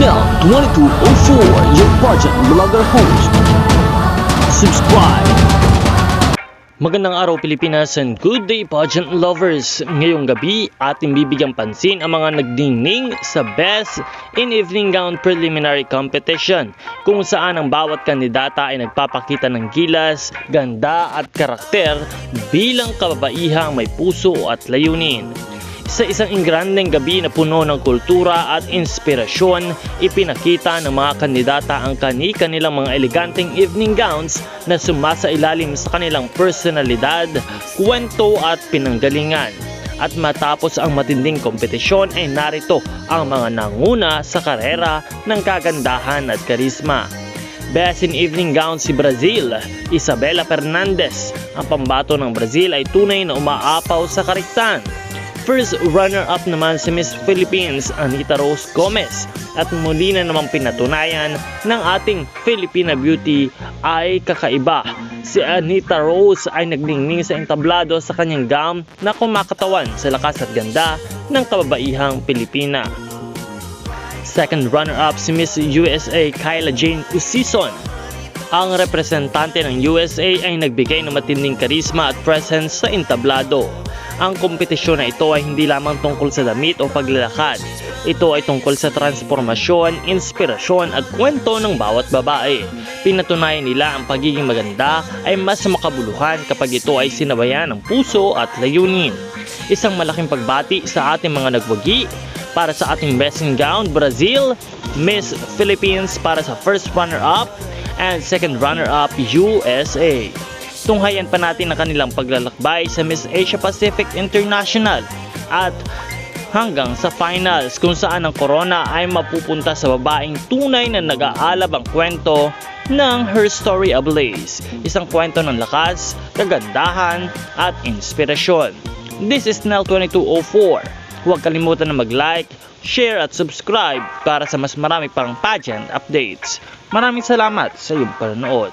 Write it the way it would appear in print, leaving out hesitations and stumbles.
Snell2204, your pageant vlogger host. Subscribe! Magandang araw Pilipinas and good day pageant lovers! Ngayong gabi ating bibigyang pansin ang mga nagdingning sa Best in Evening Gown Preliminary Competition, kung saan ang bawat kandidata ay nagpapakita ng gilas, ganda at karakter bilang kababaihang may puso at layunin. Sa isang ingrandeng gabi na puno ng kultura at inspirasyon, ipinakita ng mga kandidata ang kani-kanilang mga eleganteng evening gowns na sumasailalim sa kanilang personalidad, kwento at pinanggalingan. At matapos ang matinding kompetisyon ay narito ang mga nanguna sa karera ng kagandahan at karisma. Best in Evening Gown si Brazil, Isabela Fernandez. Ang pambato ng Brazil ay tunay na umaapaw sa kariktan. First runner-up naman si Miss Philippines, Anita Rose Gomez. At muli na namang pinatunayan ng ating Filipina beauty ay kakaiba. Si Anita Rose ay nagningning sa entablado sa kanyang gown na kumakatawan sa lakas at ganda ng kababaihang Pilipina. Second runner-up si Miss USA Kyla Jane Usison. Ang representante ng USA ay nagbigay ng matinding karisma at presence sa entablado. Ang kompetisyon na ito ay hindi lamang tungkol sa damit o paglalakad. Ito ay tungkol sa transformasyon, inspirasyon at kwento ng bawat babae. Pinatunayan nila ang pagiging maganda ay mas makabuluhan kapag ito ay sinabayan ng puso at layunin. Isang malaking pagbati sa ating mga nagwagi para sa ating Best in Gown Brazil, Miss Philippines para sa first runner-up, and second runner-up USA. Tunghayan pa natin ang kanilang paglalakbay sa Miss Asia Pacific International at hanggang sa finals, kung saan ang corona ay mapupunta sa babaeng tunay na nag-aalab ang kwento ng Her Story Ablaze. Isang kwento ng lakas, kagandahan at inspirasyon. This is Snell2204. Huwag kalimutan na mag-like, share at subscribe para sa mas marami pang pageant updates. Maraming salamat sa iyong panonood.